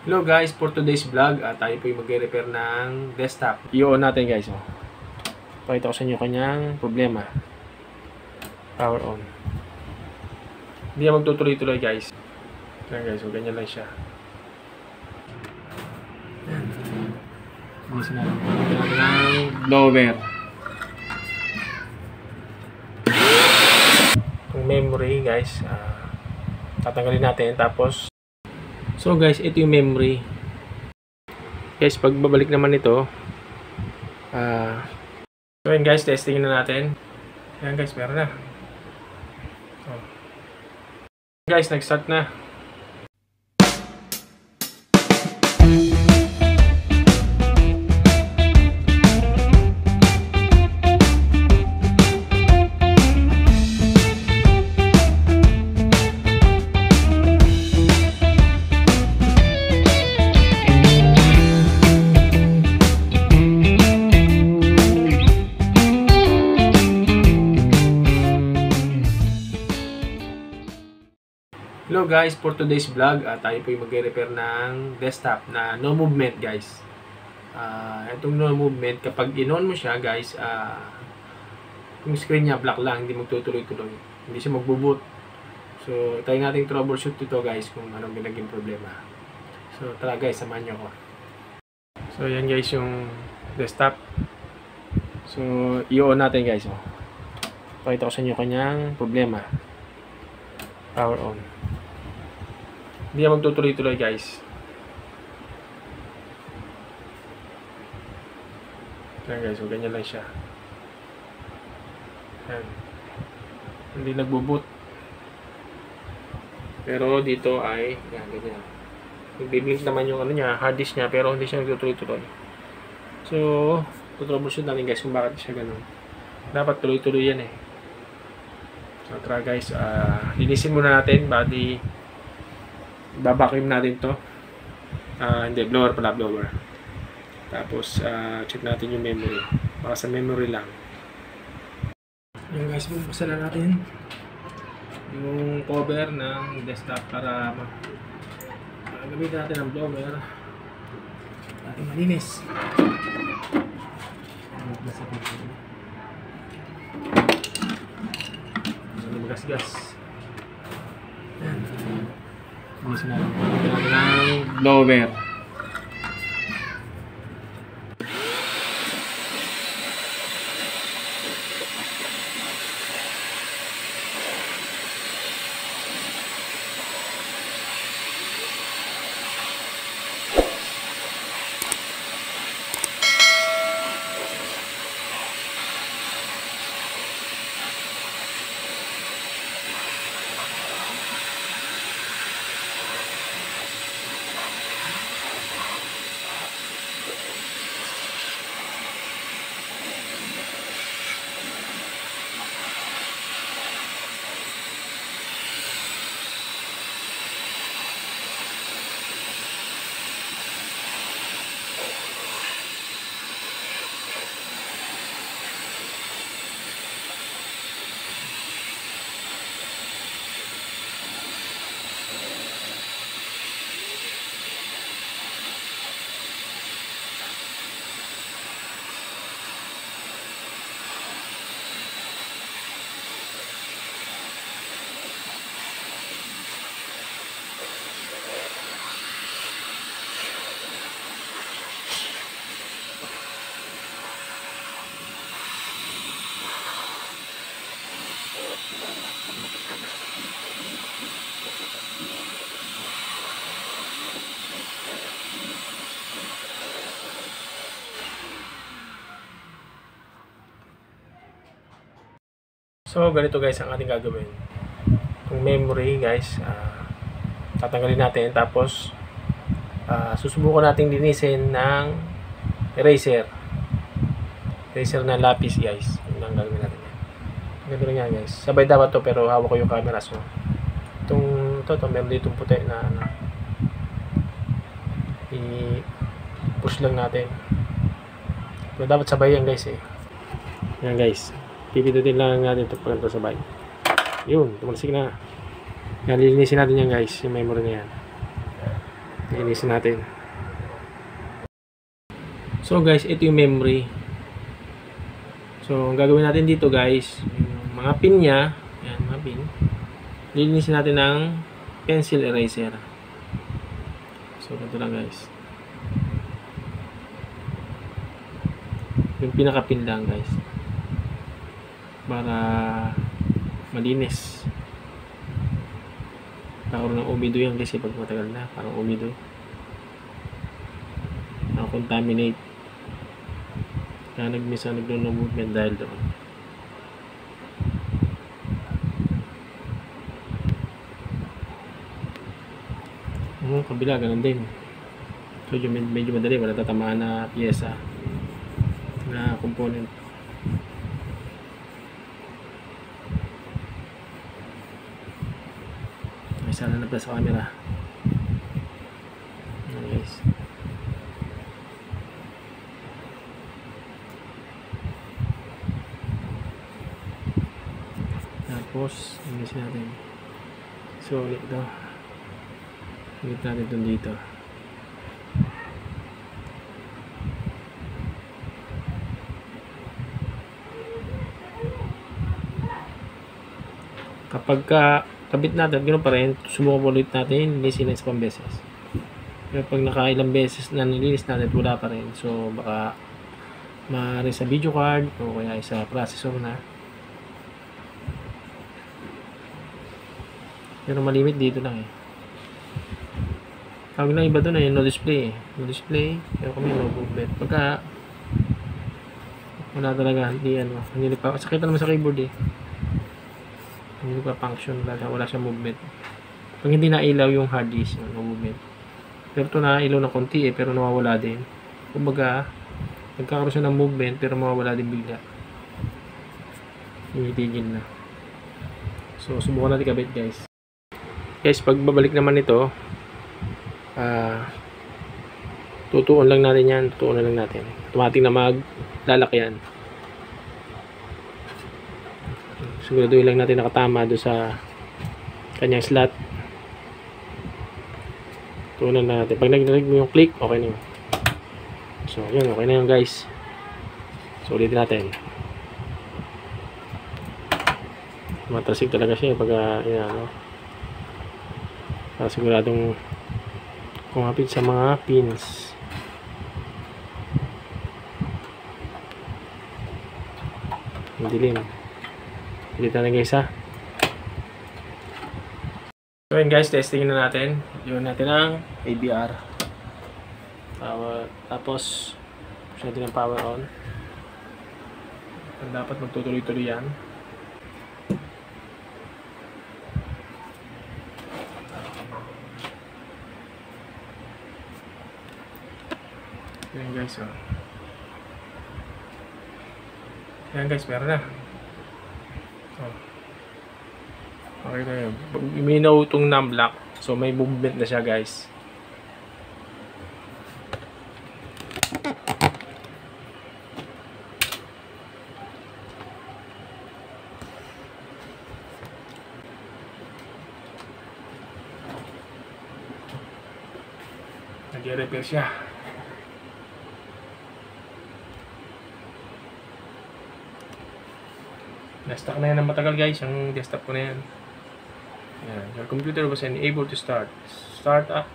Hello guys, for today's vlog, tayo po yung magre-repair ng desktop. I-on natin guys. Oh. Pakita ko sa inyo kanyang problema. Power on. Hindi na magtutuloy-tuloy guys. Yan guys, so ganyan lang siya. Gusto natin ng blower. Itong memory guys, tatanggalin natin tapos so guys, ito yung memory. Guys, pag babalik naman ito, so yun guys, testing na natin. Ayan guys, meron na. So, guys, nag-start na. Hello guys, for today's vlog, tayo po yung magre-repair ng desktop na no movement guys. Itong no movement, kapag in-on mo siya guys, yung screen niya black lang, hindi magtutuloy-tuloy. Hindi siya magbo-boot. So, tayo natin troubleshoot ito guys kung anong naging problema. So, tara guys, samahan nyo ko. So, yan guys yung desktop. So, i-on natin guys. Oh. Pakita ko sa inyo kanyang problema. Power on. Hindi na magtutuloy-tuloy guys. Yan guys, so ganyan lang siya. Yan. Hindi nagbo-boot. Pero dito ay yan, ganyan. Nagbiblink naman yung ano niya, hard disk niya, pero hindi siya nagtutuloy-tuloy. So, tutroubleshoot natin guys kung bakit siya ganun. Dapat tuloy-tuloy yan eh. So, tara guys, linisin muna natin, babacuum natin to. Hindi, blower pala, blower. Tapos, check natin yung memory. Baka sa memory lang. Yung guys, bubuksan na natin yung cover ng desktop para gamitin natin ang blower. Natin malinis. Magasgas. Yan. Gusto natin ng blower. So, ganito guys ang ating gagawin. Itong memory guys, tatanggalin natin. Tapos, susubukan natin linisin ng eraser. Eraser na lapis guys. Yun ang gagawin natin. Ganito lang yan guys. Sabay dapat to pero hawak ko yung camera. So, ito meron dito puti na i-push lang natin. Pero dapat sabay yan guys eh. Yan guys. Pipindutin lang natin ito pag ito sabay. Yun, tumalsik na. Yan, lilinisin natin yan guys, yung memory na yan. linisin natin. So guys, ito yung memory. So ang gagawin natin dito guys, yung mga pin niya, yan, mga pin, lilinisin natin ng pencil eraser. So ito lang guys, yung pinaka pin lang guys, para malinis. Nakaroon ng umido yan kasi pag matagal na, parang umido, contaminate, kaya nagmisa nagno movement dahil doon. Kabila ganun din. So medyo madali, wala tatamaan na pyesa na component. Ay, sana na sa camera. Ayan guys. Tapos linisin natin. So ulit ito, ulit natin ito dito. Kapag kabit natin, ganoon pa rin, subukan ulit natin, linisin sa pang beses. Pero pag nakailang beses na nilinis natin, wala pa rin. So baka maaari sa video card o kaya sa processor na. Pero malimit dito lang eh. Tawag na iba doon ay no display eh. No display, pero kami no movement. Pagka wala talaga, hindi ano, hindi pa, sakit naman sa keyboard eh. Hindi pa function, wala siyang movement. Pag hindi nailaw yung hard disk, no movement. Pero ito nailaw ng konti eh, pero nawawala din. Kumbaga, nagkakaroon siya ng movement, pero mawawala din bigla. Itigil na. So, subukan natin kabit guys. Guys, pag babalik naman ito, tutuon lang natin yan, tutuon lang natin. Automatic na maglalak yan. Siguraduhin lang natin nakatama doon sa kanyang slot. Tuunan na natin. Pag nag-rig mo yung click, okay na yun. So, yun, okay na yun guys. So, ulitin natin. Matasig talaga siya pag yan, no? Para siguradong kumapit sa mga pins. Ang dilim. Ulit na guys ha. So yun guys, testing na natin. Yun natin ang ABR. Tapos push natin ang power on. Dapat magtutuloy-tuloy yan. Yan guys, oh. Yan guys, meron na. Oh. Okay na yun. Minaw itong numlock. So may movement na siya guys. Nag-repair siya. Na-stuck na yan ng matagal guys, ang desktop ko na yan. Yan. Your computer was unable to start. Start up,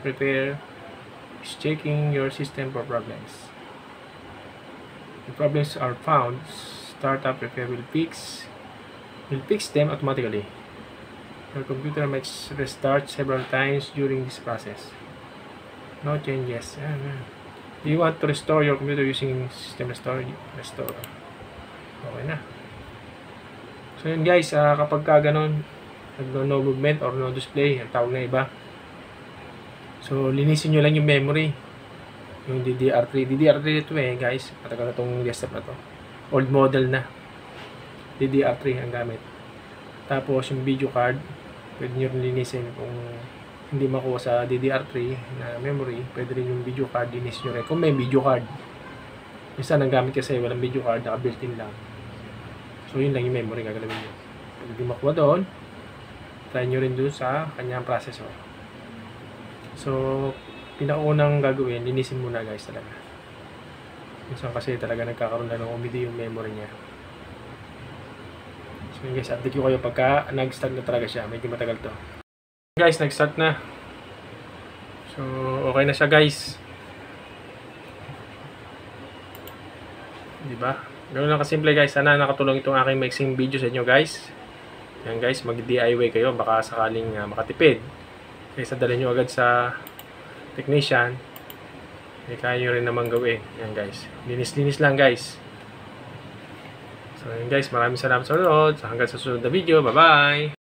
prepare, is checking your system for problems. If problems are found, start up, prepare will fix them automatically. Your computer might restart several times during this process. No changes. Do you want to restore your computer using system restore? Okay na. So yun guys, kapag ka ganun, no movement or no display, ang tawag na iba. So linisin nyo lang yung memory, yung DDR3. DDR3 ito eh guys, matagal na itong desktop na to, old model na. DDR3 ang gamit. Tapos yung video card, pwede nyo rin linisin. Kung hindi makuha sa DDR3 na memory, pwede rin yung video card, linisin nyo rin kung may video card. Minsan ang gamit kasi walang video card, naka built-in lang. So yun lang yung memory gagalawin nyo. Pag hindi makuha doon, try nyo rin doon sa kanyang processor. So, pinakaunang gagawin, linisin muna guys talaga. Minsan kasi talaga nagkakaroon na ng umidi yung memory niya. So yun guys, update ko kayo pagka nag-start na talaga siya. Medyo matagal to. Guys, nag-start na. So, okay na siya guys. Diba? Ganoon lang kasimple guys. Sana nakatulong itong aking mixing video sa inyo guys. Yan guys, mag-DIY kayo. Baka sakaling makatipid. Kaysa dalhin nyo agad sa technician, kaya nyo rin naman gawin. Yan guys. Linis-linis lang guys. So yun guys, maraming salamat sa panonood. Hanggang sa susunod na video. Bye-bye!